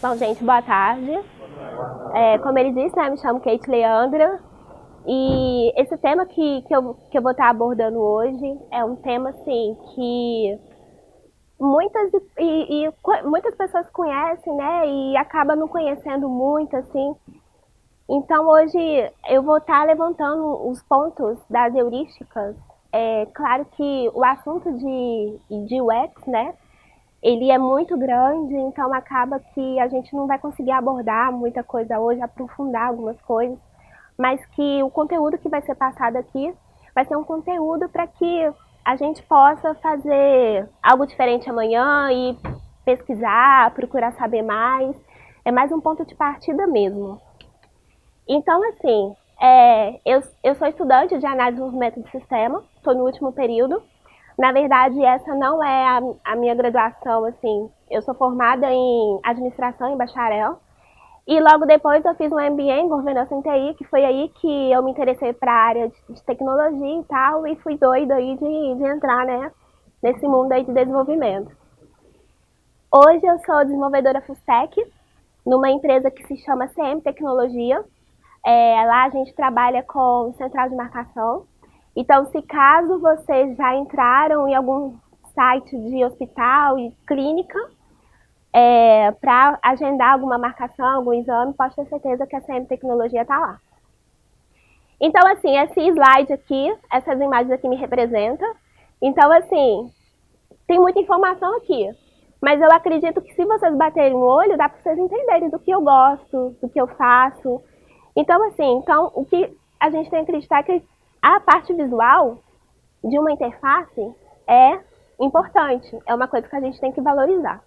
Bom, gente, boa tarde. Como ele disse, né, me chamo Kate Leandra e esse tema que eu vou estar abordando hoje é um tema assim que muitas pessoas conhecem, né, e acabam não conhecendo muito assim. Então hoje eu vou estar levantando os pontos das heurísticas. É claro que o assunto de UX, né, ele é muito grande, então acaba que a gente não vai conseguir abordar muita coisa hoje, aprofundar algumas coisas, mas que o conteúdo que vai ser passado aqui vai ser um conteúdo para que a gente possa fazer algo diferente amanhã e pesquisar, procurar saber mais. É mais um ponto de partida mesmo. Então, assim, eu sou estudante de análise de desenvolvimento de sistema, estou no último período. Na verdade, essa não é a minha graduação, assim, eu sou formada em administração em bacharel. E logo depois eu fiz um MBA em governança em TI, que foi aí que eu me interessei para a área de tecnologia e tal, e fui doida aí de entrar, né, nesse mundo aí de desenvolvimento. Hoje eu sou desenvolvedora full stack, numa empresa que se chama CM Tecnologia. Lá a gente trabalha com central de marcação. Então, se caso vocês já entraram em algum site de hospital e clínica, para agendar alguma marcação, algum exame, pode ter certeza que a CM Tecnologia está lá. Então, assim, esse slide aqui, essas imagens aqui me representam. Então, assim, tem muita informação aqui. Mas eu acredito que se vocês baterem o olho, dá para vocês entenderem do que eu gosto, do que eu faço. Então, assim, o que a gente tem que acreditar é que a parte visual de uma interface é importante, é uma coisa que a gente tem que valorizar.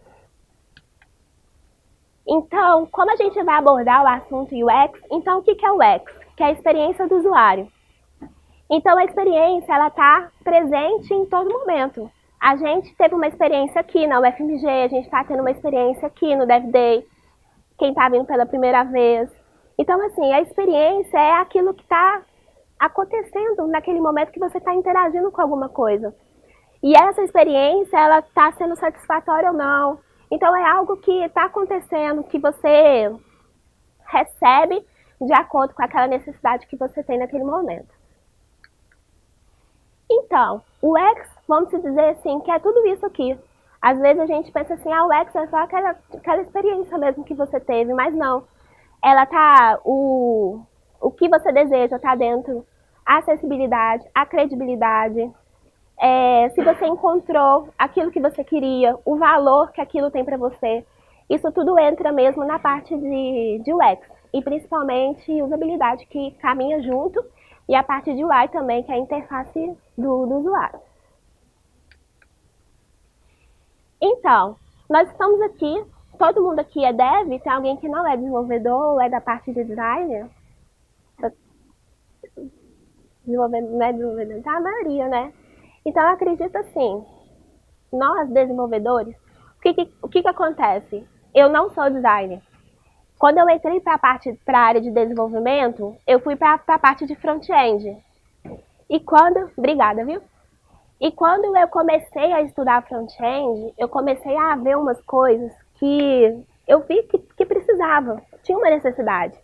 Então, como a gente vai abordar o assunto UX, então o que é o UX? Que é a experiência do usuário. Então, a experiência, ela está presente em todo momento. A gente teve uma experiência aqui na UFMG, a gente está tendo uma experiência aqui no DevDay, quem está vindo pela primeira vez. Então, assim, a experiência é aquilo que está acontecendo naquele momento que você está interagindo com alguma coisa. E essa experiência, ela está sendo satisfatória ou não. Então, é algo que está acontecendo, que você recebe de acordo com aquela necessidade que você tem naquele momento. Então, o UX, vamos dizer assim, que é tudo isso aqui. Às vezes a gente pensa assim, o UX é só aquela experiência mesmo que você teve, mas não. Ela tá, o que você deseja tá dentro. A acessibilidade, a credibilidade, se você encontrou aquilo que você queria, o valor que aquilo tem para você. Isso tudo entra mesmo na parte de UX. E principalmente usabilidade, que caminha junto. E a parte de UI também, que é a interface do usuário. Então, nós estamos aqui, todo mundo aqui é dev, tem alguém que não é desenvolvedor ou é da parte de design? Desenvolvedor, não é desenvolvedor? Então, a maioria, né? Então, eu acredito assim, nós desenvolvedores, o que acontece? Eu não sou designer. Quando eu entrei para a área de desenvolvimento, eu fui para a parte de front-end. Obrigada, viu? E quando eu comecei a estudar front-end, eu comecei a ver umas coisas que eu vi que precisava, tinha uma necessidade.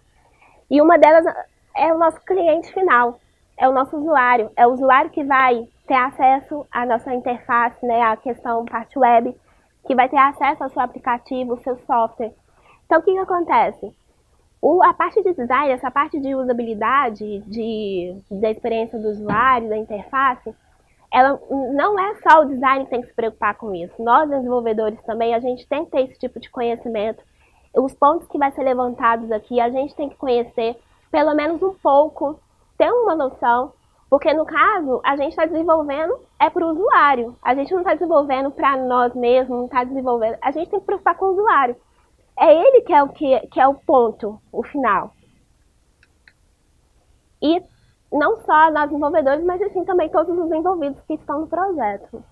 E uma delas é o nosso cliente final, é o nosso usuário, é o usuário que vai ter acesso à nossa interface, né, à questão parte web, que vai ter acesso ao seu aplicativo, ao seu software. Então, o que acontece? A parte de design, essa parte de usabilidade, da experiência do usuário, da interface, ela não é só o design que tem que se preocupar com isso. Nós, desenvolvedores também, a gente tem que ter esse tipo de conhecimento. Os pontos que vai ser levantados aqui, a gente tem que conhecer pelo menos um pouco, ter uma noção, porque no caso, a gente está desenvolvendo para o usuário. A gente não está desenvolvendo para nós mesmos, não está desenvolvendo. A gente tem que preocupar com o usuário. É ele que é o ponto, o final. E não só nós desenvolvedores, mas assim também todos os envolvidos que estão no projeto.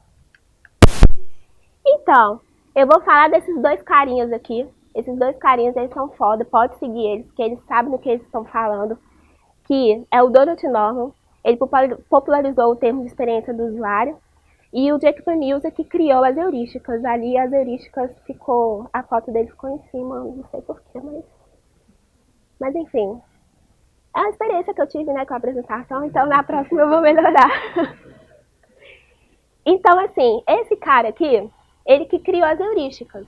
Então, eu vou falar desses dois carinhas aqui. Esses dois carinhas, eles são foda, pode seguir eles, que eles sabem do que eles estão falando. Que é o Donald Norman, ele popularizou o termo de experiência do usuário. E o Jacob News é que criou as heurísticas. Ali as heurísticas ficou, a foto dele ficou em cima, não sei porquê, mas enfim. É uma experiência que eu tive, né, com a apresentação, então na próxima eu vou melhorar. Então, assim, esse cara aqui, ele que criou as heurísticas.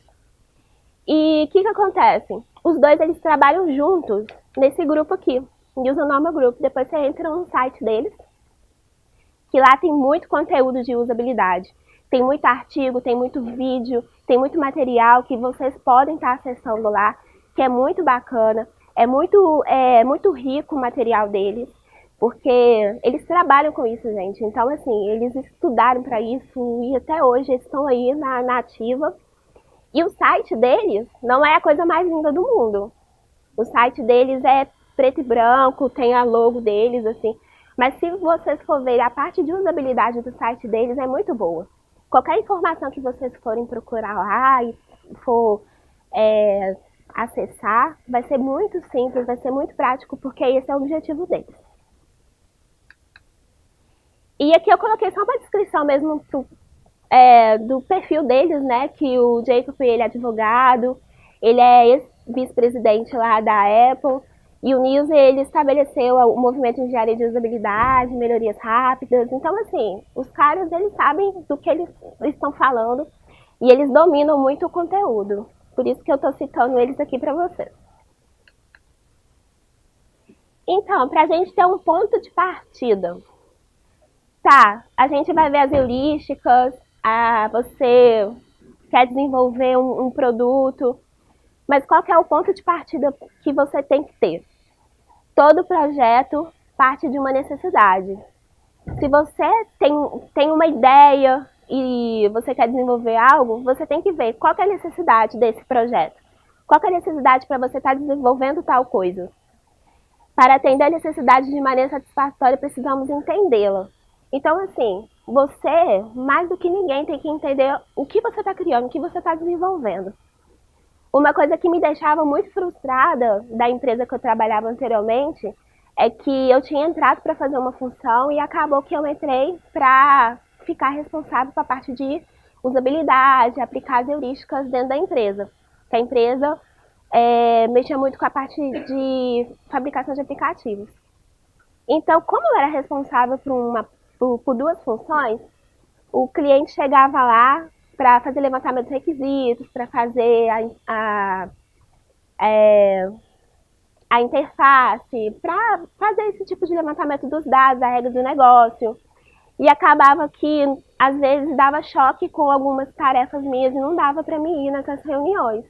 E o que acontece? Os dois, eles trabalham juntos nesse grupo aqui, Usanoma Group. Depois você entra no site deles, que lá tem muito conteúdo de usabilidade. Tem muito artigo, tem muito vídeo, tem muito material que vocês podem estar acessando lá, que é muito bacana. É muito rico o material deles, porque eles trabalham com isso, gente. Então, assim, eles estudaram para isso e até hoje eles estão aí na ativa. E o site deles não é a coisa mais linda do mundo. O site deles é preto e branco, tem a logo deles, assim. Mas se vocês for ver, a parte de usabilidade do site deles é muito boa. Qualquer informação que vocês forem procurar lá e for acessar, vai ser muito simples, vai ser muito prático, porque esse é o objetivo deles. E aqui eu coloquei só uma descrição mesmo do perfil deles, né? Que o Jacob, ele é advogado, ele é ex-vice-presidente lá da Apple. E o Nils, ele estabeleceu o movimento de engenharia de usabilidade, melhorias rápidas. Então, assim, os caras, eles sabem do que eles estão falando e eles dominam muito o conteúdo. Por isso que eu estou citando eles aqui para vocês. Então, para a gente ter um ponto de partida, tá, a gente vai ver as heurísticas, você quer desenvolver um produto, mas qual que é o ponto de partida que você tem que ter? Todo projeto parte de uma necessidade. Se você tem uma ideia e você quer desenvolver algo, você tem que ver qual que é a necessidade desse projeto. Qual que é a necessidade para você estar desenvolvendo tal coisa. Para atender a necessidade de maneira satisfatória, precisamos entendê-la. Então, assim, você, mais do que ninguém, tem que entender o que você está criando, o que você está desenvolvendo. Uma coisa que me deixava muito frustrada da empresa que eu trabalhava anteriormente é que eu tinha entrado para fazer uma função e acabou que eu entrei para ficar responsável pela parte de usabilidade, aplicar as heurísticas dentro da empresa. Que a empresa mexia muito com a parte de fabricação de aplicativos. Então, como eu era responsável por duas funções, o cliente chegava lá para fazer levantamento de requisitos, para fazer a interface, para fazer esse tipo de levantamento dos dados, a regra do negócio. E acabava que, às vezes, dava choque com algumas tarefas minhas e não dava para mim ir nessas reuniões.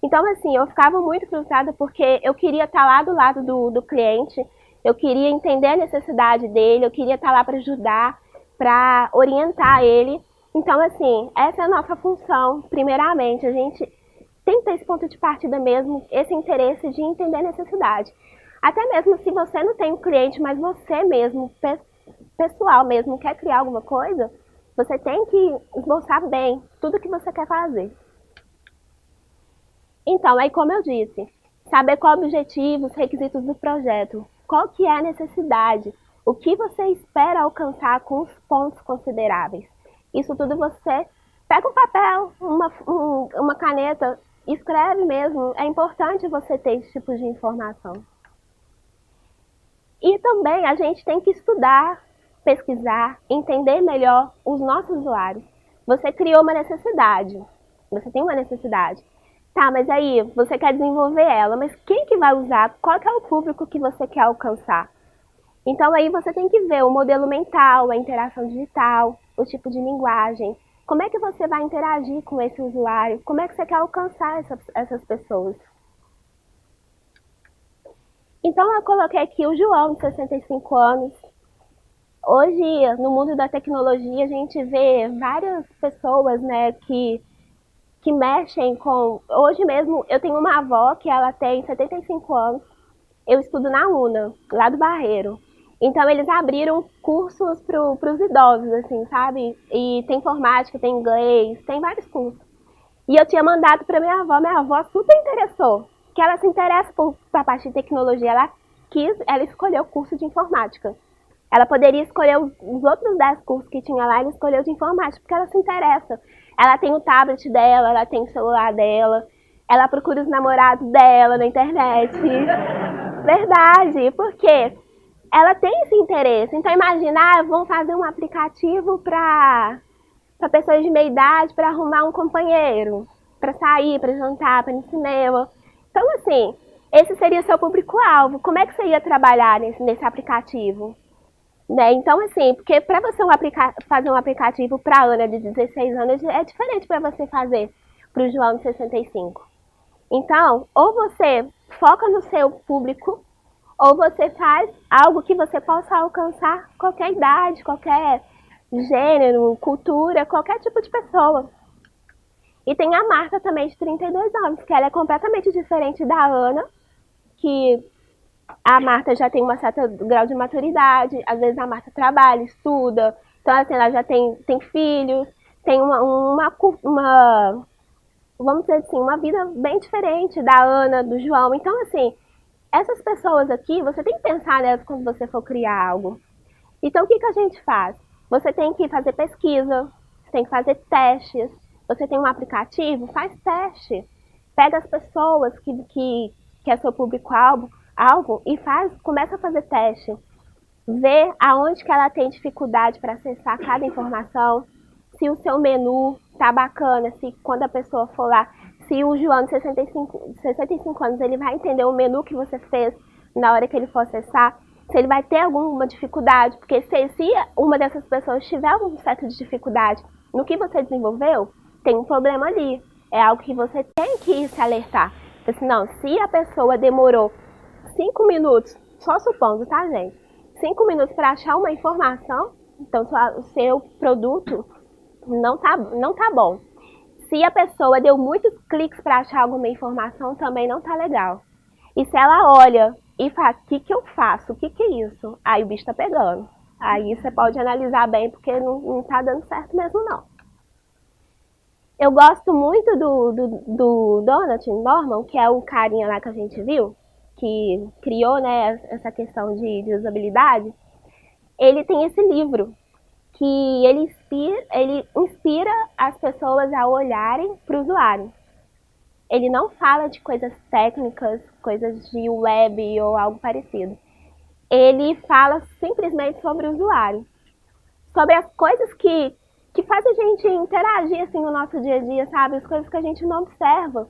Então, assim, eu ficava muito frustrada porque eu queria estar lá do lado do cliente, eu queria entender a necessidade dele, eu queria estar lá para ajudar, para orientar ele. Então, assim, essa é a nossa função, primeiramente. A gente tem que ter esse ponto de partida mesmo, esse interesse de entender a necessidade. Até mesmo se você não tem um cliente, mas você mesmo, pessoal mesmo, quer criar alguma coisa, você tem que esboçar bem tudo que você quer fazer. Então, aí como eu disse, saber qual o objetivo, os requisitos do projeto, qual que é a necessidade, o que você espera alcançar com os pontos consideráveis. Isso tudo você pega um papel, uma caneta, escreve mesmo. É importante você ter esse tipo de informação. E também a gente tem que estudar, pesquisar, entender melhor os nossos usuários. Você criou uma necessidade, você tem uma necessidade. Tá, mas aí você quer desenvolver ela, mas quem que vai usar? Qual que é o público que você quer alcançar? Então aí você tem que ver o modelo mental, a interação digital, o tipo de linguagem. Como é que você vai interagir com esse usuário? Como é que você quer alcançar essas pessoas? Então eu coloquei aqui o João, de 65 anos. Hoje, no mundo da tecnologia, a gente vê várias pessoas, né, que mexem com... Hoje mesmo, eu tenho uma avó que ela tem 75 anos. Eu estudo na UNA, lá do Barreiro. Então, eles abriram cursos para os idosos, assim, sabe? E tem informática, tem inglês, tem vários cursos. E eu tinha mandado para minha avó super interessou, que ela se interessa por a parte de tecnologia, ela escolheu o curso de informática. Ela poderia escolher os outros 10 cursos que tinha lá, ela escolheu de informática, porque ela se interessa. Ela tem o tablet dela, ela tem o celular dela, ela procura os namorados dela na internet. Verdade, porque ela tem esse interesse. Então imagina, vamos fazer um aplicativo para pessoas de meia idade, para arrumar um companheiro, para sair, para jantar, para ir no cinema. Então assim, esse seria seu público-alvo. Como é que você ia trabalhar nesse aplicativo? Né? Então, assim, porque para você fazer um aplicativo para a Ana de 16 anos é diferente para você fazer para o João de 65. Então, ou você foca no seu público, ou você faz algo que você possa alcançar qualquer idade, qualquer gênero, cultura, qualquer tipo de pessoa. E tem a Marta também de 32 anos, que ela é completamente diferente da Ana, que a Marta já tem um certo grau de maturidade, às vezes a Marta trabalha, estuda, então assim, ela já tem filhos, tem vamos dizer assim, uma vida bem diferente da Ana, do João. Então assim, essas pessoas aqui, você tem que pensar nelas quando você for criar algo. Então o que a gente faz? Você tem que fazer pesquisa, você tem que fazer testes, você tem um aplicativo, faz teste. Pega as pessoas que é seu público-alvo, e começa a fazer teste. Vê aonde que ela tem dificuldade para acessar cada informação, se o seu menu tá bacana, se quando a pessoa for lá, se o João de 65 anos ele vai entender o menu que você fez na hora que ele for acessar, se ele vai ter alguma dificuldade, porque se uma dessas pessoas tiver algum certo de dificuldade no que você desenvolveu, tem um problema ali. É algo que você tem que se alertar. Assim, não, se a pessoa demorou 5 minutos, só supondo, tá, gente? 5 minutos para achar uma informação, então o seu produto não tá bom. Se a pessoa deu muitos cliques para achar alguma informação, também não tá legal. E se ela olha e fala, o que eu faço? O que é isso? Aí o bicho tá pegando. Aí você pode analisar bem, porque não tá dando certo mesmo, não. Eu gosto muito do Donald Norman, que é o carinha lá que a gente viu, que criou, né, essa questão de usabilidade. Ele tem esse livro, que ele inspira as pessoas a olharem para o usuário. Ele não fala de coisas técnicas, coisas de web ou algo parecido. Ele fala simplesmente sobre o usuário, sobre as coisas que fazem a gente interagir assim no nosso dia a dia, sabe? As coisas que a gente não observa.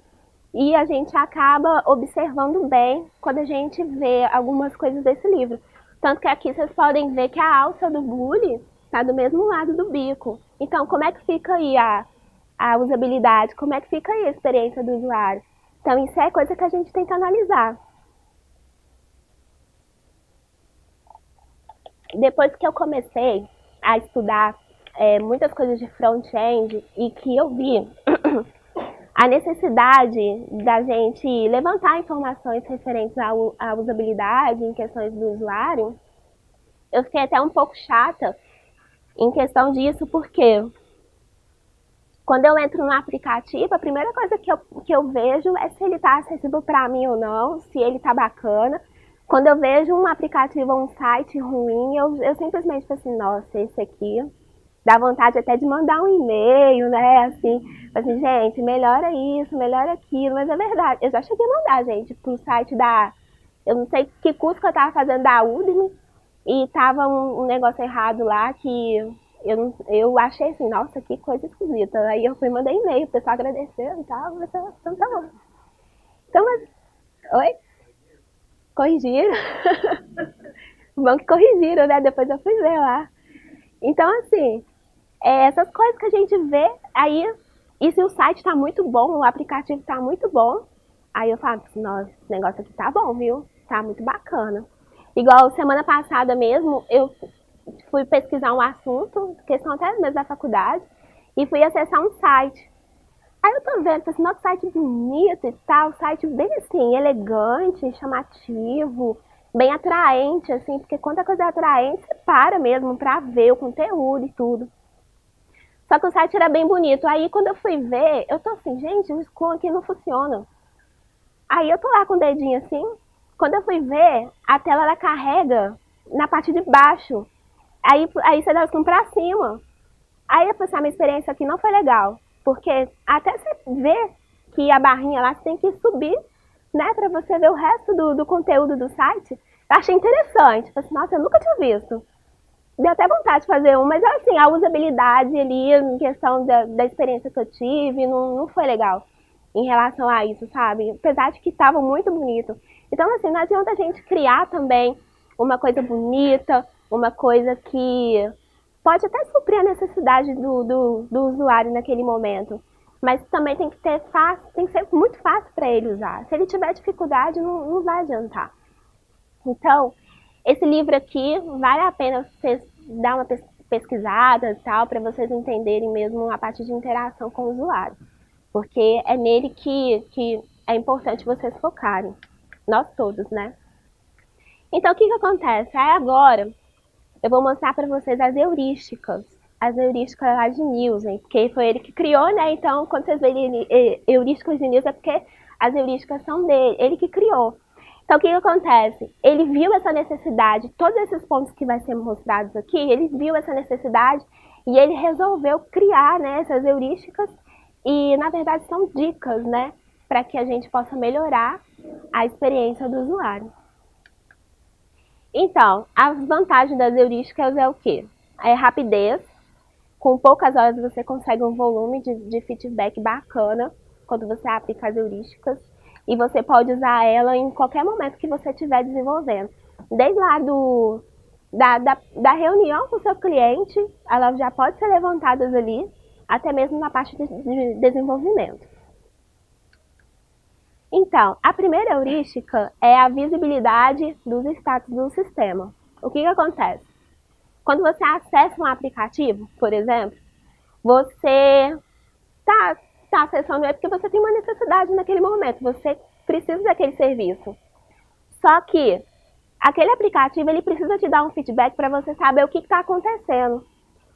E a gente acaba observando bem quando a gente vê algumas coisas desse livro. Tanto que aqui vocês podem ver que a alça do bule está do mesmo lado do bico. Então, como é que fica aí a usabilidade? Como é que fica aí a experiência do usuário? Então, isso é coisa que a gente tem que analisar. Depois que eu comecei a estudar muitas coisas de front-end e que eu vi a necessidade da gente levantar informações referentes à usabilidade em questões do usuário, eu fiquei até um pouco chata em questão disso, porque quando eu entro no aplicativo, a primeira coisa que eu vejo é se ele está acessível para mim ou não, se ele está bacana. Quando eu vejo um aplicativo ou um site ruim, eu simplesmente falo assim, nossa, esse aqui dá vontade até de mandar um e-mail, né, assim, gente, melhora isso, melhora aquilo, mas é verdade, eu já cheguei a mandar, gente, pro site eu não sei que curso que eu tava fazendo da Udemy, e tava um negócio errado lá que eu achei assim, nossa, que coisa esquisita, aí eu fui mandar e-mail, o pessoal agradeceu e tal, mas então tá bom. Então, mas, oi? Corrigiram? Bom que corrigiram, né, depois eu fui ver lá. Então, assim, essas coisas que a gente vê, aí, e se o site tá muito bom, o aplicativo tá muito bom, aí eu falo, nossa, esse negócio aqui tá bom, viu? Tá muito bacana. Igual semana passada mesmo, eu fui pesquisar um assunto, questão até mesmo da faculdade, e fui acessar um site. Aí eu tô vendo, assim, nosso site bonito e tal, site bem assim, elegante, chamativo, bem atraente, assim, porque quando a coisa é atraente, você para mesmo pra ver o conteúdo e tudo. Só que o site era bem bonito. Aí quando eu fui ver, eu tô assim, gente, o Scrum aqui não funciona. Aí eu tô lá com o dedinho assim. Quando eu fui ver, a tela ela carrega na parte de baixo. Aí você dá o zoom pra cima. Aí eu pensei, a minha experiência aqui não foi legal. Porque até você ver que a barrinha lá, você tem que subir, né, pra você ver o resto do conteúdo do site. Eu achei interessante. Falei assim, nossa, eu nunca tinha visto. Deu até vontade de fazer um, mas assim, a usabilidade ali, em questão da experiência que eu tive, não foi legal em relação a isso, sabe? Apesar de que estava muito bonito. Então, assim, não adianta a gente criar também uma coisa bonita, uma coisa que pode até suprir a necessidade do usuário naquele momento. Mas também tem que ter fácil, tem que ser muito fácil para ele usar. Se ele tiver dificuldade, não vai adiantar. Então, esse livro aqui vale a pena vocês dar uma pesquisada e tal, para vocês entenderem mesmo a parte de interação com o usuário. Porque é nele que é importante vocês focarem. Nós todos, né? Então, o que acontece? Aí agora, eu vou mostrar para vocês as heurísticas. As heurísticas lá de Nielsen, porque foi ele que criou, né? Então, quando vocês verem heurísticas de Nielsen, é porque as heurísticas são dele, ele que criou. Então, o que acontece? Ele viu essa necessidade, todos esses pontos que vai ser mostrados aqui, ele viu essa necessidade e ele resolveu criar, né, essas heurísticas e, na verdade, são dicas, né, para que a gente possa melhorar a experiência do usuário. Então, as vantagens das heurísticas é o quê? É rapidez, com poucas horas você consegue um volume de feedback bacana quando você aplica as heurísticas. E você pode usar ela em qualquer momento que você estiver desenvolvendo. Desde lá da reunião com o seu cliente, ela já pode ser levantada ali, até mesmo na parte de desenvolvimento. Então, a primeira heurística é a visibilidade dos status do sistema. O que acontece? Quando você acessa um aplicativo, por exemplo, você está acessando ele porque você tem uma necessidade naquele momento, você precisa daquele serviço. Só que aquele aplicativo ele precisa te dar um feedback para você saber o que está acontecendo.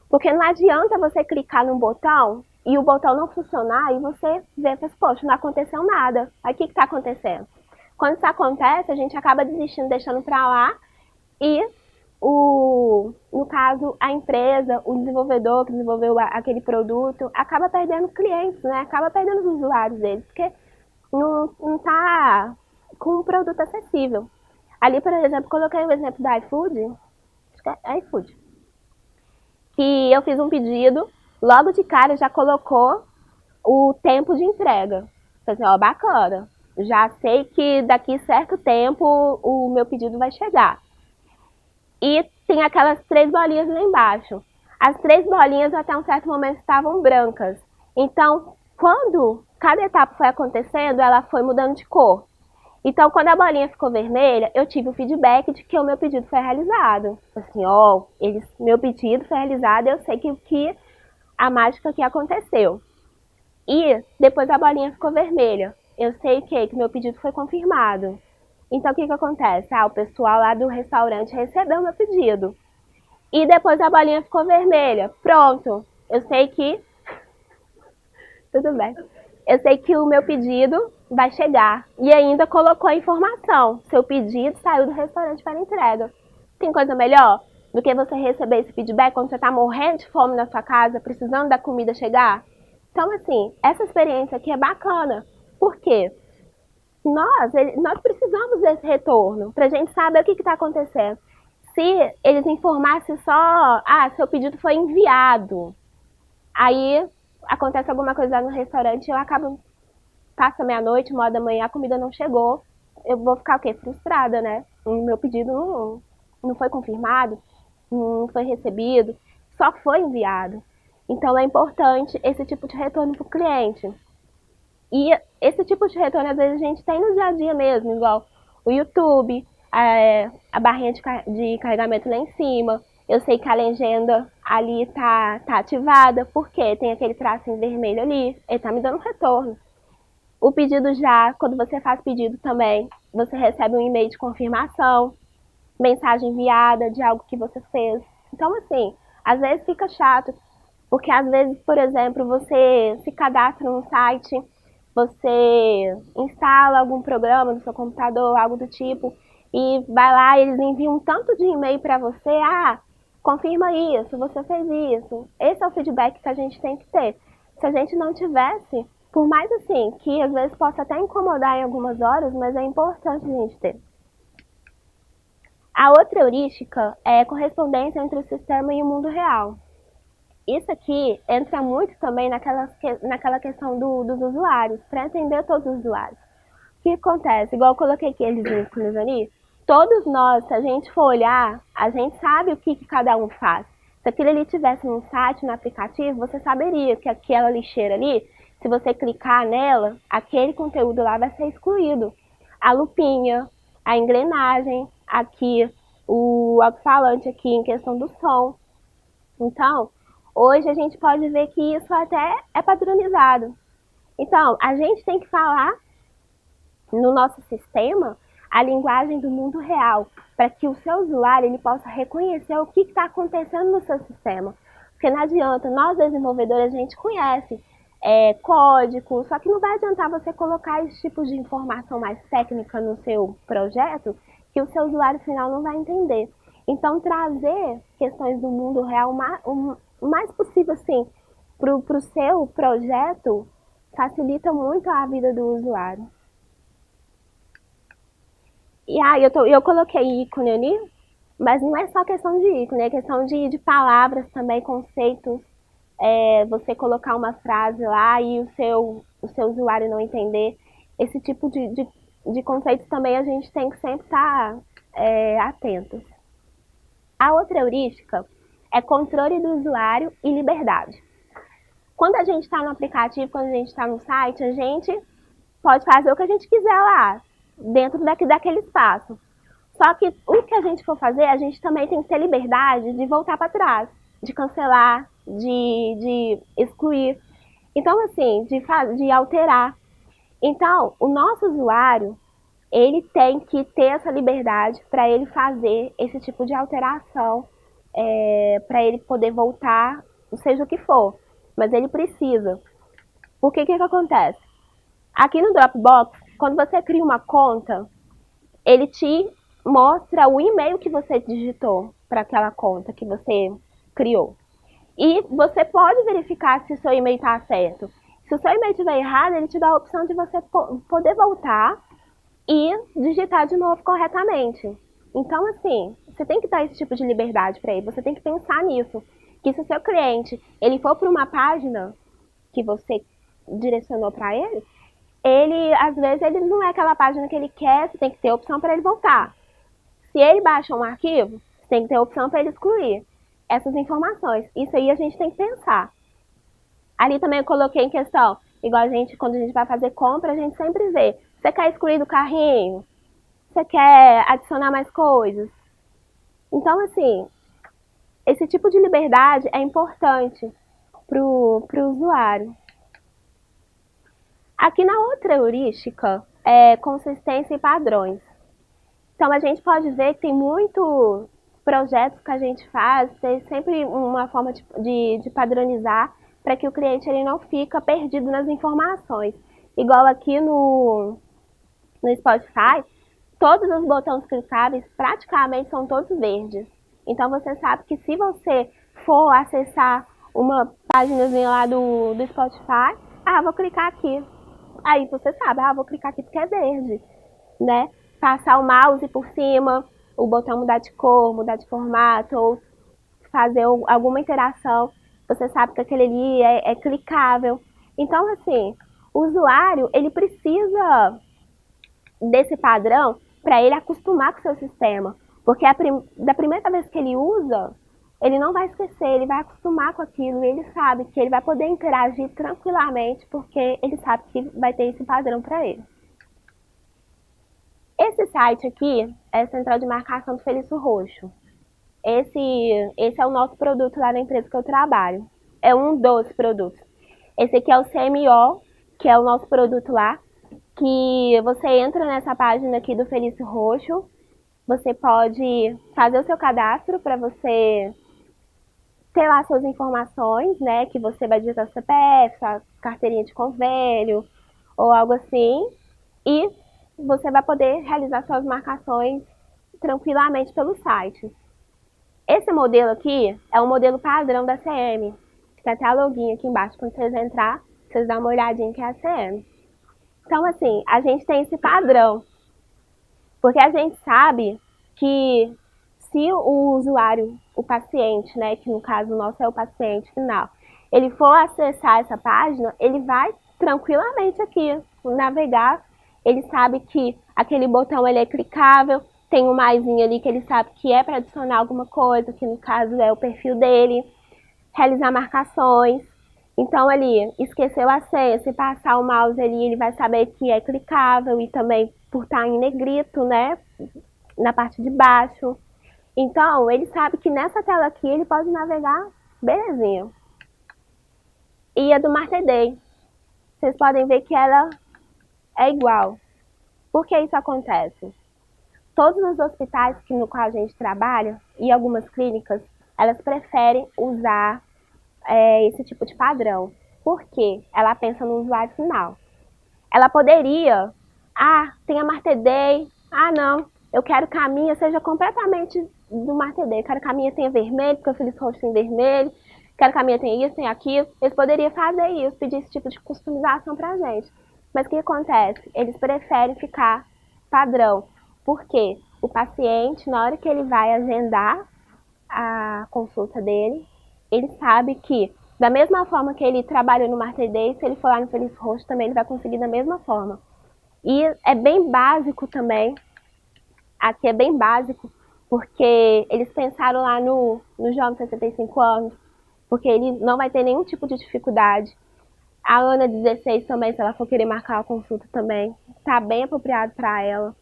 Porque não adianta você clicar num botão e o botão não funcionar e você vê, poxa, não aconteceu nada. Aí o que está acontecendo? Quando isso acontece, a gente acaba desistindo, deixando para lá e no caso, a empresa, o desenvolvedor que desenvolveu aquele produto, acaba perdendo clientes, né? Acaba perdendo os usuários deles, porque não está com um produto acessível. Ali, por exemplo, coloquei o exemplo da iFood, acho que é iFood, que eu fiz um pedido, logo de cara já colocou o tempo de entrega. Então, assim, ó, bacana, já sei que daqui certo tempo o meu pedido vai chegar. E tem aquelas 3 bolinhas lá embaixo. As 3 bolinhas até um certo momento estavam brancas. Então, quando cada etapa foi acontecendo, ela foi mudando de cor. Então, quando a bolinha ficou vermelha, eu tive o feedback de que o meu pedido foi realizado. Assim, ó, meu pedido foi realizado, eu sei que a mágica que aconteceu. E depois a bolinha ficou vermelha. Eu sei que meu pedido foi confirmado. Então, o que acontece? O pessoal lá do restaurante recebeu meu pedido. E depois a bolinha ficou vermelha. Pronto. Eu sei que... Tudo bem. Eu sei que o meu pedido vai chegar. E ainda colocou a informação. Seu pedido saiu do restaurante para entrega. Tem coisa melhor do que você receber esse feedback quando você está morrendo de fome na sua casa, precisando da comida chegar? Então, assim, essa experiência aqui é bacana. Por quê? Nós precisamos desse retorno para a gente saber o que está acontecendo. Se eles informassem só, seu pedido foi enviado, aí acontece alguma coisa no restaurante, eu acabo, passa meia-noite, 1h da manhã, a comida não chegou, eu vou ficar o quê? Frustrada, né? O meu pedido não foi confirmado, não foi recebido, só foi enviado. Então é importante esse tipo de retorno para o cliente. E esse tipo de retorno, às vezes, a gente tem no dia a dia mesmo, igual o YouTube, a barrinha de carregamento lá em cima. Eu sei que a legenda ali tá ativada, porque tem aquele tracinho vermelho ali, ele tá me dando retorno. O pedido já, quando você faz pedido também, você recebe um e-mail de confirmação, mensagem enviada de algo que você fez. Então, assim, às vezes fica chato, porque às vezes, por exemplo, você se cadastra num site, você instala algum programa no seu computador, algo do tipo, e vai lá, eles enviam um tanto de e-mail para você, confirma isso, você fez isso. Esse é o feedback que a gente tem que ter. Se a gente não tivesse, por mais assim, que às vezes possa até incomodar em algumas horas, mas é importante a gente ter. A outra heurística é correspondência entre o sistema e o mundo real. Isso aqui entra muito também naquela questão dos usuários, para entender todos os usuários. O que acontece? Igual eu coloquei aqueles ícones ali, todos nós, se a gente for olhar, a gente sabe o que cada um faz. Se aquilo ali tivesse no site, no aplicativo, você saberia que aquela lixeira ali, se você clicar nela, aquele conteúdo lá vai ser excluído. A lupinha, a engrenagem, aqui, o alto-falante aqui em questão do som. Então, hoje a gente pode ver que isso até é padronizado. Então, a gente tem que falar no nosso sistema a linguagem do mundo real, para que o seu usuário ele possa reconhecer o que está acontecendo no seu sistema. Porque não adianta, nós desenvolvedores a gente conhece código, só que não vai adiantar você colocar esse tipo de informação mais técnica no seu projeto que o seu usuário final não vai entender. Então, trazer questões do mundo real o mais possível assim, para o seu projeto facilita muito a vida do usuário. E eu coloquei ícone ali, mas não é só questão de ícone, é questão de palavras também, conceitos. Você colocar uma frase lá e o seu usuário não entender. Esse tipo de conceitos também a gente tem que sempre estar atentos. A outra heurística é controle do usuário e liberdade. Quando a gente está no aplicativo, quando a gente está no site, a gente pode fazer o que a gente quiser lá, dentro daquele espaço. Só que o que a gente for fazer, a gente também tem que ter liberdade de voltar para trás, de cancelar, de excluir. Então, assim, de alterar. Então, o nosso usuário, ele tem que ter essa liberdade para ele fazer esse tipo de alteração, para ele poder voltar, seja o que for. Mas ele precisa. Porque o que acontece? Aqui no Dropbox, quando você cria uma conta, ele te mostra o e-mail que você digitou para aquela conta que você criou. E você pode verificar se o seu e-mail está certo. Se o seu e-mail estiver errado, ele te dá a opção de você poder voltar e digitar de novo corretamente. Então, assim, você tem que dar esse tipo de liberdade para ele. Você tem que pensar nisso. Que se o seu cliente ele for para uma página que você direcionou para ele, às vezes, ele não é aquela página que ele quer, você tem que ter opção para ele voltar. Se ele baixa um arquivo, você tem que ter opção para ele excluir essas informações. Isso aí a gente tem que pensar. Ali também eu coloquei em questão, igual quando a gente vai fazer compra, a gente sempre vê. Você quer excluir do carrinho? Você quer adicionar mais coisas? Então, assim, esse tipo de liberdade é importante para o usuário. Aqui na outra heurística é consistência e padrões. Então a gente pode ver que tem muitos projetos que a gente faz, tem sempre uma forma de padronizar para que o cliente ele não fica perdido nas informações. Igual aqui no Spotify, todos os botões clicáveis praticamente são todos verdes. Então você sabe que se você for acessar uma páginazinha lá do Spotify, vou clicar aqui. Aí você sabe, vou clicar aqui porque é verde, né? Passar o mouse por cima, o botão mudar de cor, mudar de formato, ou fazer alguma interação, você sabe que aquele ali é clicável. Então, assim, o usuário, ele precisa desse padrão para ele acostumar com o seu sistema. Porque da primeira vez que ele usa, ele não vai esquecer, ele vai acostumar com aquilo e ele sabe que ele vai poder interagir tranquilamente porque ele sabe que vai ter esse padrão para ele. Esse site aqui é a Central de Marcação do Felício Roxo. Esse é o nosso produto lá na empresa que eu trabalho. É um dos produtos. Esse aqui é o CMO, que é o nosso produto lá, que você entra nessa página aqui do Felício Roxo, você pode fazer o seu cadastro para você ter lá suas informações, né, que você vai digitar seu CPF, sua carteirinha de convênio ou algo assim, e você vai poder realizar suas marcações tranquilamente pelo site. Esse modelo aqui é o modelo padrão da CM. Tem até a login aqui embaixo, quando vocês entrar, vocês dão uma olhadinha que é a CM. Então, assim, a gente tem esse padrão, porque a gente sabe que se o usuário, o paciente, né, que no caso nosso é o paciente final, ele for acessar essa página, ele vai tranquilamente aqui navegar, ele sabe que aquele botão ele é clicável, tem um maisinho ali que ele sabe que é para adicionar alguma coisa, que no caso é o perfil dele, realizar marcações. Então ali, esqueceu a senha, se passar o mouse ali, ele vai saber que é clicável e também por estar em negrito, né, na parte de baixo. Então, ele sabe que nessa tela aqui ele pode navegar belezinha. E a do Martedei, vocês podem ver que ela é igual. Por que isso acontece? Todos os hospitais no qual a gente trabalha e algumas clínicas, elas preferem usar esse tipo de padrão. Por quê? Ela pensa no usuário final. Ela poderia, tem a Martedei, não, eu quero que a minha seja completamente do Martedei, eu quero que a minha tenha vermelho, porque eu fiz roxo tem vermelho, quero que a minha tenha isso, tenha aquilo. Eles poderiam fazer isso, pedir esse tipo de customização pra gente. Mas o que acontece? Eles preferem ficar padrão. Por quê? O paciente, na hora que ele vai agendar a consulta dele, ele sabe que, da mesma forma que ele trabalhou no Martedei, se ele for lá no Feliz Roxo, também ele vai conseguir da mesma forma. E é bem básico também, aqui é bem básico, porque eles pensaram lá no jovem de 65 anos, porque ele não vai ter nenhum tipo de dificuldade. A Ana, 16, também, se ela for querer marcar a consulta também, tá bem apropriado para ela.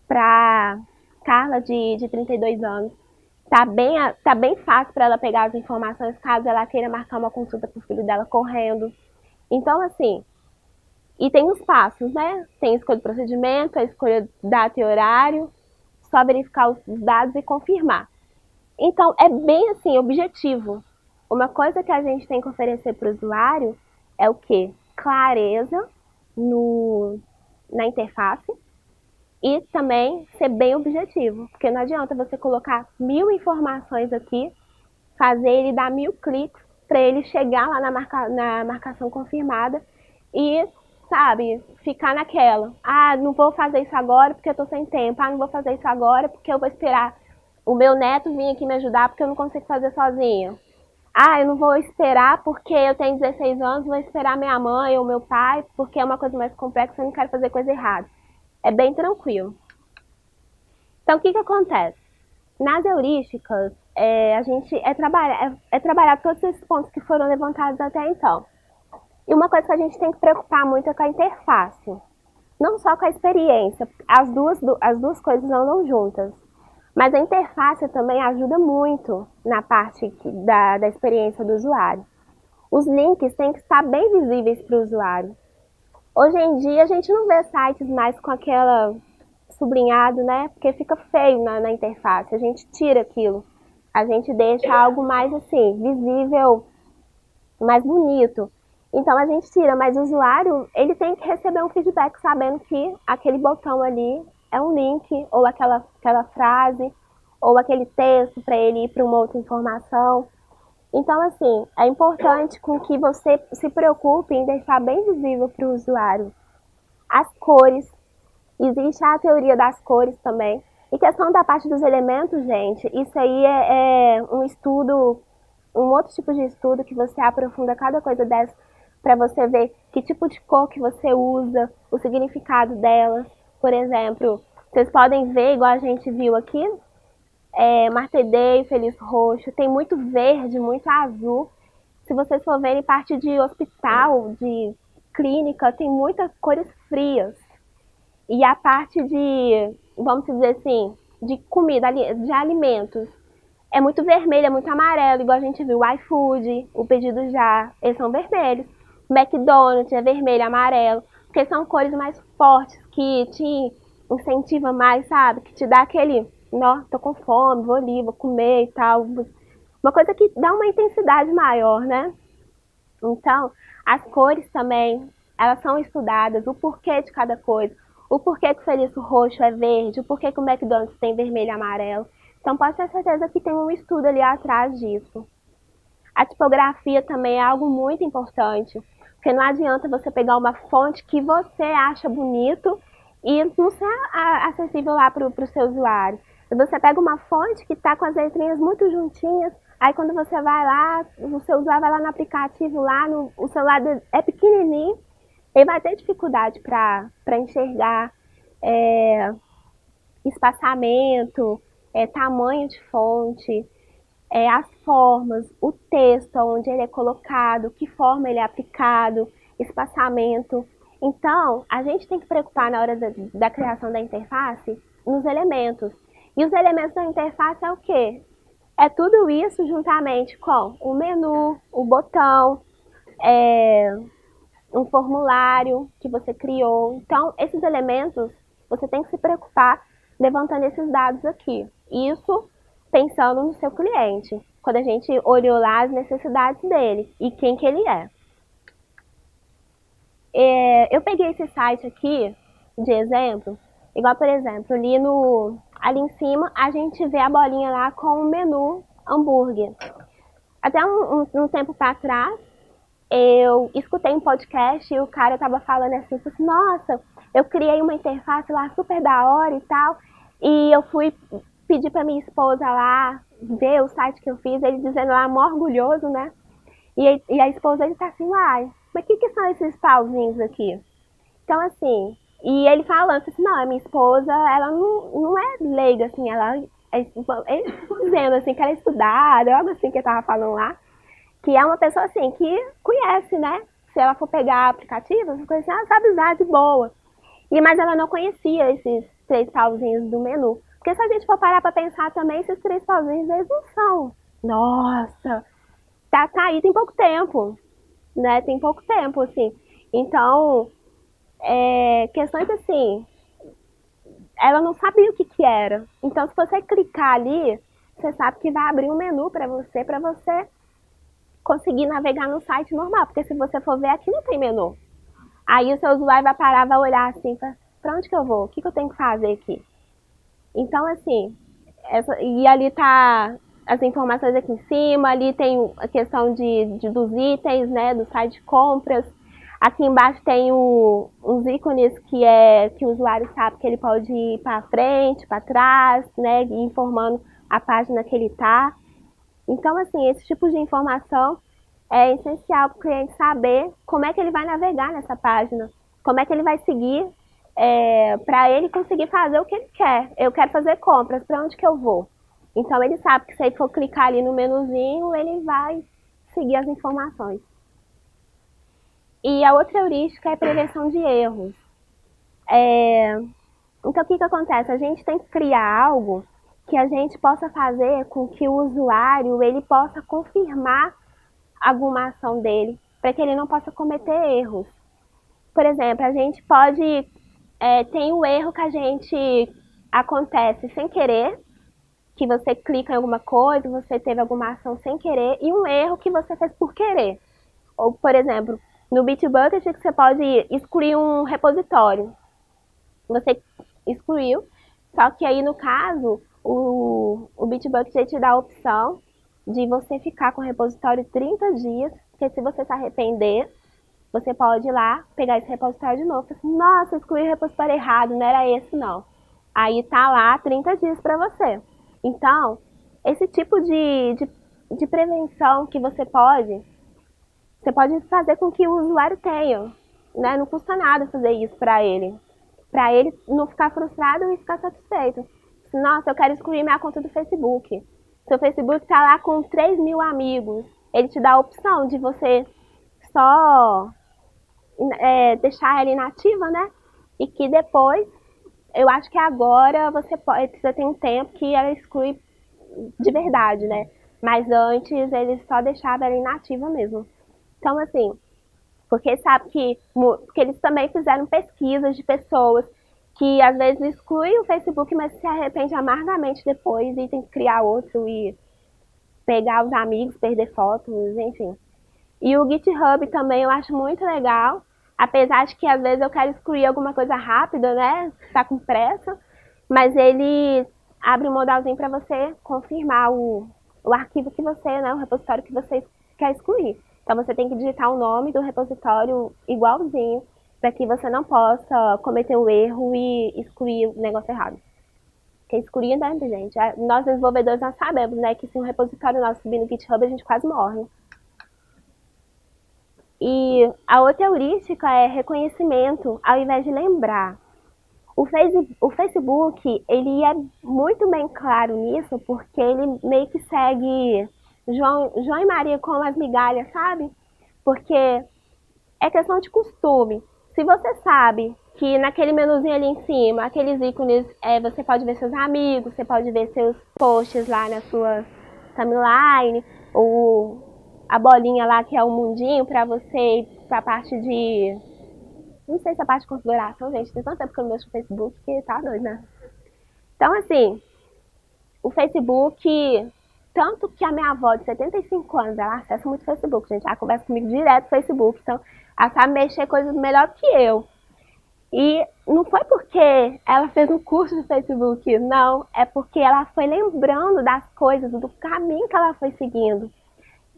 Para Carla, de 32 anos, tá bem fácil para ela pegar as informações caso ela queira marcar uma consulta para o filho dela correndo. Então, assim, e tem os passos, né? Tem a escolha do procedimento, a escolha de data e horário, só verificar os dados e confirmar. Então, é bem assim, objetivo. Uma coisa que a gente tem que oferecer para o usuário é o quê? Clareza na interface e também ser bem objetivo. Porque não adianta você colocar 1000 informações aqui, fazer ele dar 1000 cliques para ele chegar lá na marcação confirmada e, sabe, ficar naquela. Não vou fazer isso agora porque eu tô sem tempo. Não vou fazer isso agora porque eu vou esperar o meu neto vir aqui me ajudar porque eu não consigo fazer sozinha. Eu não vou esperar porque eu tenho 16 anos, vou esperar minha mãe ou meu pai porque é uma coisa mais complexa, eu não quero fazer coisa errada. É bem tranquilo. Então, o que acontece? Nas heurísticas, a gente trabalhar todos esses pontos que foram levantados até então. E uma coisa que a gente tem que preocupar muito é com a interface. Não só com a experiência, as duas coisas andam juntas. Mas a interface também ajuda muito na parte da experiência do usuário. Os links têm que estar bem visíveis para o usuário. Hoje em dia a gente não vê sites mais com aquela sublinhado, né? Porque fica feio na interface. A gente tira aquilo. A gente deixa algo mais assim, visível, mais bonito. Então a gente tira, mas o usuário, ele tem que receber um feedback sabendo que aquele botão ali é um link, ou aquela frase, ou aquele texto para ele ir para uma outra informação. Então, assim, é importante com que você se preocupe em deixar bem visível para o usuário as cores. Existe a teoria das cores também. E questão da parte dos elementos, gente, isso aí é um estudo, um outro tipo de estudo que você aprofunda cada coisa dessa para você ver que tipo de cor que você usa, o significado delas. Por exemplo, vocês podem ver, igual a gente viu aqui, Martedei, Feliz Roxo, tem muito verde, muito azul. Se vocês for verem parte de hospital, de clínica, tem muitas cores frias. E a parte de, vamos dizer assim, de comida, de alimentos, é muito vermelho, é muito amarelo, igual a gente viu o iFood, o Pedido Já, eles são vermelhos. O McDonald's é vermelho, amarelo, porque são cores mais fortes, que te incentiva mais, sabe? Que te dá aquele, tô com fome, vou ali, vou comer e tal. Uma coisa que dá uma intensidade maior, né? Então, as cores também, elas são estudadas, o porquê de cada coisa. o porquê que o Feliço roxo é verde, o porquê que o McDonald's tem vermelho e amarelo. Então pode ter certeza que tem um estudo ali atrás disso. A tipografia também é algo muito importante, porque não adianta você pegar uma fonte que você acha bonito e não ser acessível lá para o seu usuário. Se você pega uma fonte que está com as letrinhas muito juntinhas, aí quando você vai lá, o seu usuário vai lá no aplicativo, lá o celular é pequenininho, ele vai ter dificuldade para enxergar espaçamento, tamanho de fonte, as formas, o texto, onde ele é colocado, que forma ele é aplicado, espaçamento. Então, a gente tem que preocupar na hora da criação da interface nos elementos. E os elementos da interface é o quê? É tudo isso juntamente com o menu, o botão, um formulário que você criou. Então, esses elementos, você tem que se preocupar levantando esses dados aqui. Isso pensando no seu cliente, quando a gente olhou lá as necessidades dele e quem que ele é. Eu peguei esse site aqui de exemplo, igual por exemplo, ali em cima a gente vê a bolinha lá com o menu hambúrguer. Até um tempo para trás, eu escutei um podcast e o cara tava falando assim, nossa, eu criei uma interface lá super da hora e tal, e eu fui pedir pra minha esposa lá ver o site que eu fiz, ele dizendo lá, mó orgulhoso, né? E a esposa dele tá assim, uai, mas o que são esses pauzinhos aqui? Então, assim, e ele falando assim, não, a minha esposa, ela não é leiga, assim, ela ele dizendo assim que ela é estudada, algo assim que ele tava falando lá, que é uma pessoa assim que conhece, né? Se ela for pegar aplicativos, ela sabe usar de boa. Mas ela não conhecia esses 3 pauzinhos do menu. Porque se a gente for parar para pensar também, esses 3 pauzinhos, eles não são. Nossa, tá aí tem pouco tempo, né? Tem pouco tempo, assim. Então, questões assim, ela não sabia o que era. Então, se você clicar ali, você sabe que vai abrir um menu para você conseguir navegar no site normal. Porque se você for ver, aqui não tem menu. Aí o seu usuário vai parar, vai olhar assim, para onde que eu vou? O que eu tenho que fazer aqui? Então, assim, e ali tá as informações aqui em cima, ali tem a questão dos itens, né, do site de compras. Aqui embaixo tem uns ícones que o usuário sabe que ele pode ir para frente, para trás, né, informando a página que ele está. Então, assim, esse tipo de informação é essencial para o cliente saber como é que ele vai navegar nessa página, como é que ele vai seguir para ele conseguir fazer o que ele quer. Eu quero fazer compras, para onde que eu vou? Então ele sabe que se ele for clicar ali no menuzinho, ele vai seguir as informações. E a outra heurística é a prevenção de erros. Então o que acontece? A gente tem que criar algo que a gente possa fazer com que o usuário ele possa confirmar alguma ação dele, para que ele não possa cometer erros. Por exemplo, a gente pode tem o erro que a gente acontece sem querer, que você clica em alguma coisa, você teve alguma ação sem querer, e um erro que você fez por querer. Ou, por exemplo, no Bitbucket você pode excluir um repositório. Você excluiu, só que aí no caso, o Bitbucket te dá a opção de você ficar com o repositório 30 dias, porque se você se arrepender, você pode ir lá, pegar esse repositório de novo. Assim, nossa, excluí o repositório errado, não era esse não. Aí tá lá 30 dias para você. Então, esse tipo de prevenção que você pode fazer com que o usuário tenha, né? Não custa nada fazer isso para ele não ficar frustrado e ficar satisfeito. Nossa, eu quero excluir minha conta do Facebook. Seu Facebook tá lá com 3 mil amigos. Ele te dá a opção de você só deixar ela inativa, né? E que depois, eu acho que agora você tem um tempo que ela exclui de verdade, né? Mas antes eles só deixavam ela inativa mesmo. Então, assim, porque sabe porque eles também fizeram pesquisas de pessoas que às vezes excluem o Facebook, mas se arrepende amargamente depois e tem que criar outro e pegar os amigos, perder fotos, enfim. E o GitHub também eu acho muito legal, Apesar de que às vezes eu quero excluir alguma coisa rápida, né? Tá com pressa, mas ele abre um modalzinho para você confirmar o arquivo que você, né? O repositório que você quer excluir. Então você tem que digitar o nome do repositório igualzinho, para que você não possa cometer o erro e excluir o negócio errado. Porque excluir, né, gente? Nós desenvolvedores nós sabemos, né, que se um repositório nosso subir no GitHub, a gente quase morre. E a outra heurística é reconhecimento ao invés de lembrar. O Facebook, ele é muito bem claro nisso, porque ele meio que segue João e Maria com as migalhas, sabe? Porque é questão de costume. Se você sabe que naquele menuzinho ali em cima, aqueles ícones, você pode ver seus amigos, você pode ver seus posts lá na sua timeline, ou a bolinha lá que é o mundinho para você ir para a parte de... Não sei se é a parte de configuração, gente, tem tanto tempo que eu não mexo no Facebook que tá doido, né? Então, assim, o Facebook, tanto que a minha avó de 75 anos, ela acessa muito o Facebook, gente, ela conversa comigo direto no Facebook, então ela sabe mexer coisas melhor que eu. E não foi porque ela fez um curso de Facebook, não, é porque ela foi lembrando das coisas, do caminho que ela foi seguindo.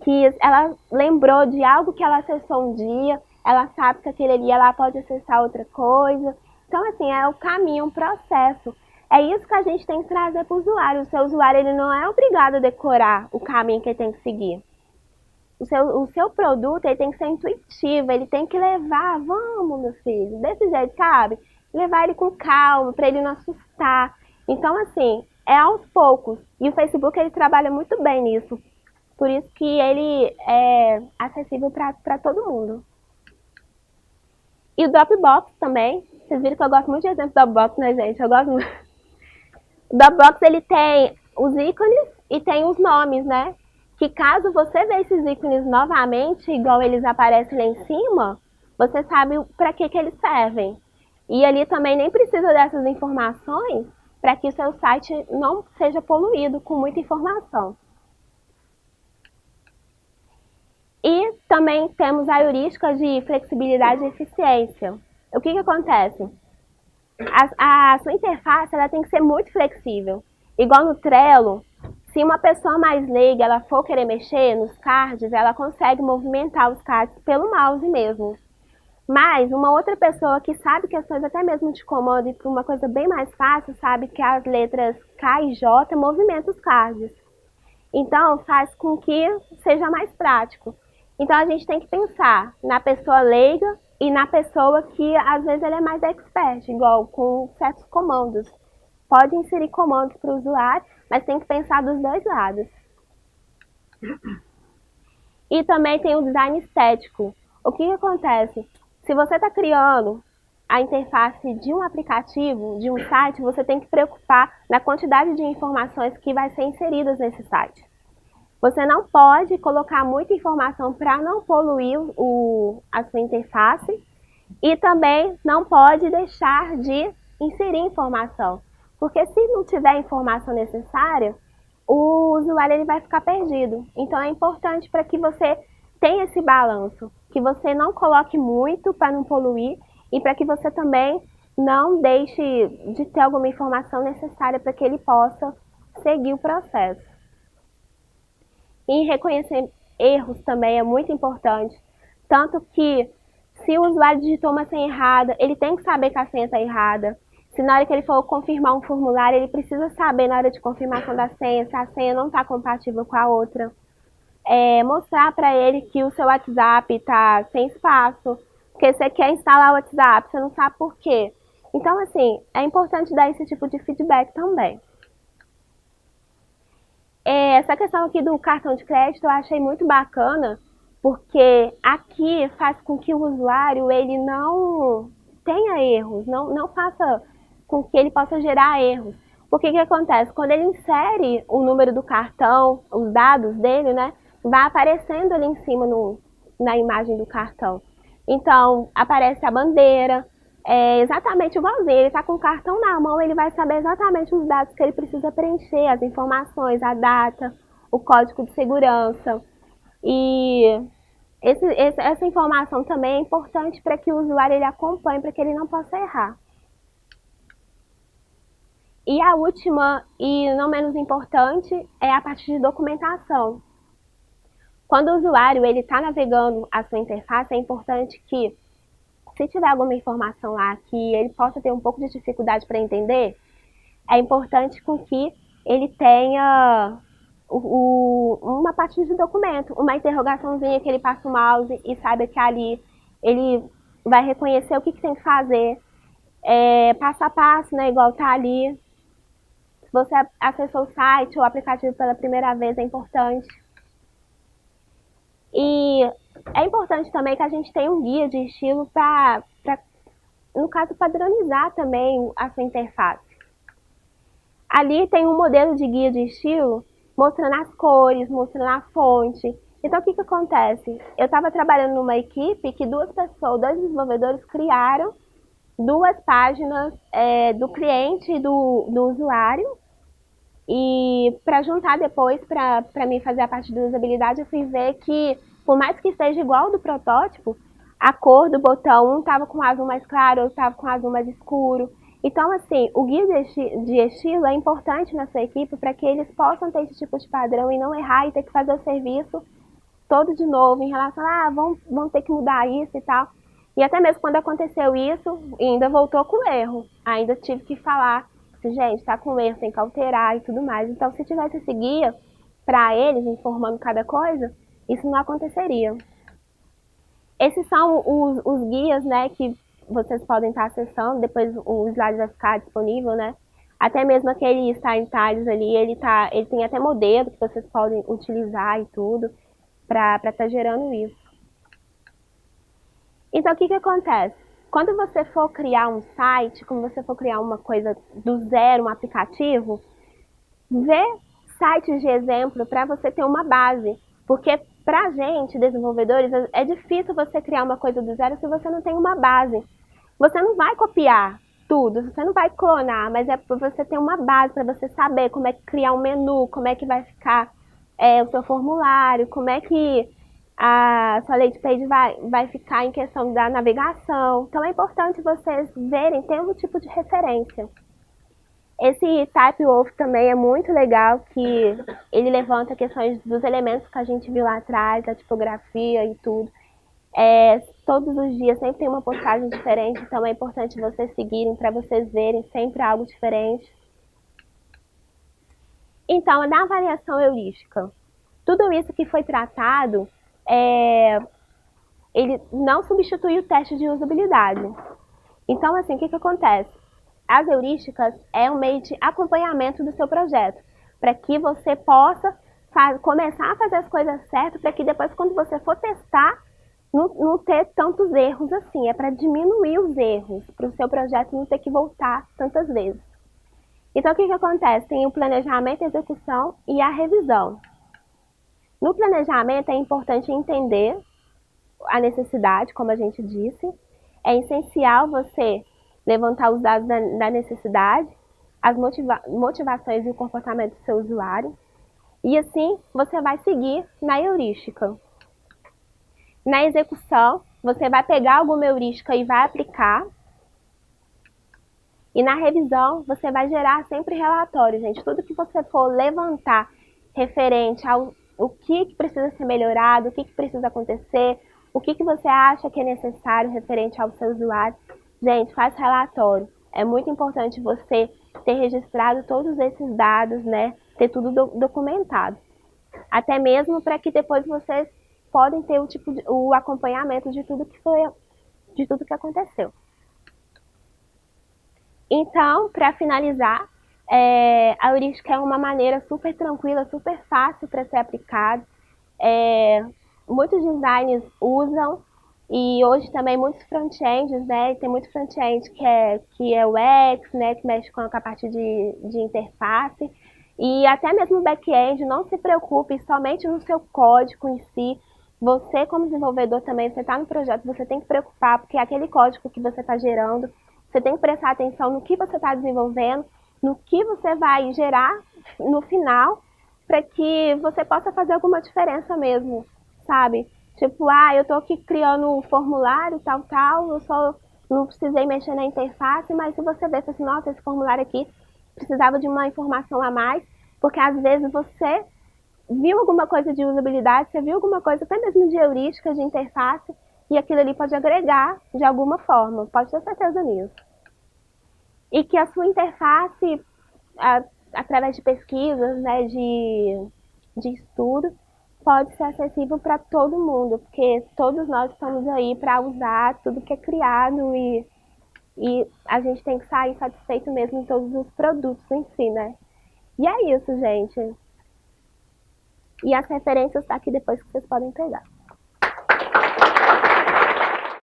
Que ela lembrou de algo que ela acessou um dia, ela sabe que aquele dia ela pode acessar outra coisa. Então, assim, é o caminho, um processo. É isso que a gente tem que trazer para o usuário. O seu usuário ele não é obrigado a decorar o caminho que ele tem que seguir. O seu produto ele tem que ser intuitivo, ele tem que levar, vamos, meu filho, desse jeito, sabe? Levar ele com calma, para ele não assustar. Então, assim, é aos poucos. E o Facebook ele trabalha muito bem nisso. Por isso que ele é acessível para todo mundo. E o Dropbox também. Vocês viram que eu gosto muito de exemplo do Dropbox, né, gente? Eu gosto muito. O Dropbox, ele tem os ícones e tem os nomes, né? Que caso você veja esses ícones novamente, igual eles aparecem lá em cima, você sabe para que eles servem. E ali também nem precisa dessas informações para que o seu site não seja poluído com muita informação. E também temos a heurística de flexibilidade e eficiência. O que acontece? A sua interface ela tem que ser muito flexível. Igual no Trello, se uma pessoa mais leiga ela for querer mexer nos cards, ela consegue movimentar os cards pelo mouse mesmo. Mas uma outra pessoa que sabe questões até mesmo de comando e para uma coisa bem mais fácil, sabe que as letras K e J movimentam os cards. Então faz com que seja mais prático. Então a gente tem que pensar na pessoa leiga e na pessoa que às vezes ela é mais expert, igual com certos comandos. Pode inserir comandos para o usuário, mas tem que pensar dos dois lados. E também tem o design estético. O que acontece? Se você está criando a interface de um aplicativo, de um site, você tem que preocupar na quantidade de informações que vai ser inseridas nesse site. Você não pode colocar muita informação para não poluir a sua interface e também não pode deixar de inserir informação. Porque se não tiver informação necessária, o usuário ele vai ficar perdido. Então é importante para que você tenha esse balanço, que você não coloque muito para não poluir e para que você também não deixe de ter alguma informação necessária para que ele possa seguir o processo. E reconhecer erros também é muito importante, tanto que se o usuário digitou uma senha errada, ele tem que saber que a senha está errada. Se na hora que ele for confirmar um formulário, ele precisa saber na hora de confirmação da senha, se a senha não está compatível com a outra. Mostrar para ele que o seu WhatsApp está sem espaço, porque você quer instalar o WhatsApp, você não sabe por quê. Então, assim, é importante dar esse tipo de feedback também. Essa questão aqui do cartão de crédito eu achei muito bacana, porque aqui faz com que o usuário ele não tenha erros, não faça com que ele possa gerar erros. Porque que acontece? Quando ele insere o número do cartão, os dados dele, né, vai aparecendo ali em cima na imagem do cartão. Então, aparece a bandeira, exatamente igualzinho, ele está com o cartão na mão, ele vai saber exatamente os dados que ele precisa preencher, as informações, a data, o código de segurança. E Essa informação também é importante para que o usuário ele acompanhe, para que ele não possa errar. E a última, e não menos importante, é a parte de documentação. Quando o usuário está navegando a sua interface, é importante que, se tiver alguma informação lá que ele possa ter um pouco de dificuldade para entender, é importante com que ele tenha uma parte de documento, uma interrogaçãozinha que ele passa o mouse e saiba que ali ele vai reconhecer o que tem que fazer, passo a passo, né, igual tá ali. Se você acessou o site ou o aplicativo pela primeira vez, é importante. E é importante também que a gente tenha um guia de estilo para, no caso, padronizar também a sua interface. Ali tem um modelo de guia de estilo mostrando as cores, mostrando a fonte. Então, o que acontece? Eu estava trabalhando numa equipe que dois desenvolvedores criaram duas páginas do cliente e do usuário. E para juntar depois, para mim fazer a parte de usabilidade, eu fui ver que, por mais que seja igual ao do protótipo, a cor do botão, um estava com azul mais claro, outro estava com azul mais escuro. Então, assim, o guia de estilo é importante na sua equipe para que eles possam ter esse tipo de padrão e não errar e ter que fazer o serviço todo de novo em relação a, vão ter que mudar isso e tal. E até mesmo quando aconteceu isso, ainda voltou com erro. Ainda tive que falar, gente, tá com erro, tem que alterar e tudo mais. Então, se tivesse esse guia para eles, informando cada coisa, isso não aconteceria. Esses são os guias, né, que vocês podem estar acessando, depois o slide vai ficar disponível, né? Até mesmo aquele Style Tiles ali, ele tem até modelo que vocês podem utilizar e tudo para estar gerando isso. Então, o que acontece? Quando você for criar um site, quando você for criar uma coisa do zero, um aplicativo, vê sites de exemplo para você ter uma base. Porque pra gente, desenvolvedores, é difícil você criar uma coisa do zero se você não tem uma base. Você não vai copiar tudo, você não vai clonar, mas é para você ter uma base, para você saber como é que criar um menu, como é que vai ficar o seu formulário, como é que a sua landing page vai ficar em questão da navegação. Então é importante vocês verem, ter um tipo de referência. Esse TypeWolf também é muito legal, que ele levanta questões dos elementos que a gente viu lá atrás, da tipografia e tudo. Todos os dias sempre tem uma postagem diferente, então é importante vocês seguirem para vocês verem sempre algo diferente. Então, na avaliação heurística, tudo isso que foi tratado, ele não substitui o teste de usabilidade. Então, assim, o que acontece? As heurísticas é um meio de acompanhamento do seu projeto, para que você possa começar a fazer as coisas certas, para que depois, quando você for testar, não ter tantos erros assim. É para diminuir os erros, para o seu projeto não ter que voltar tantas vezes. Então, o que acontece? Tem o planejamento, a execução e a revisão. No planejamento, é importante entender a necessidade, como a gente disse. É essencial você levantar os dados da necessidade, as motivações e o comportamento do seu usuário. E assim, você vai seguir na heurística. Na execução, você vai pegar alguma heurística e vai aplicar. E na revisão, você vai gerar sempre relatório, gente. Tudo que você for levantar referente ao que precisa ser melhorado, o que precisa acontecer, o que você acha que é necessário referente ao seu usuário, gente, faz relatório. É muito importante você ter registrado todos esses dados, né? Ter tudo documentado. Até mesmo para que depois vocês podem ter o acompanhamento de tudo que aconteceu. Então, para finalizar, a heurística é uma maneira super tranquila, super fácil para ser aplicada. Muitos designers usam, e hoje também muitos front-ends, né? Tem muito front-end que é o X, né? Que mexe com a parte de interface. E até mesmo o back-end, não se preocupe somente no seu código em si. Você, como desenvolvedor também, você está no projeto, você tem que preocupar, porque aquele código que você está gerando, você tem que prestar atenção no que você está desenvolvendo, no que você vai gerar no final, para que você possa fazer alguma diferença mesmo, sabe? Tipo, eu tô aqui criando um formulário, tal, eu só não precisei mexer na interface, mas se você ver assim, nossa, esse formulário aqui precisava de uma informação a mais, porque às vezes você viu alguma coisa de usabilidade, você viu alguma coisa até mesmo de heurística, de interface, e aquilo ali pode agregar de alguma forma, pode ter certeza nisso. E que a sua interface, através de pesquisas, né, de estudo, pode ser acessível para todo mundo, porque todos nós estamos aí para usar tudo que é criado e a gente tem que sair satisfeito mesmo em todos os produtos em si, né? E é isso, gente. E as referências tá aqui depois que vocês podem pegar.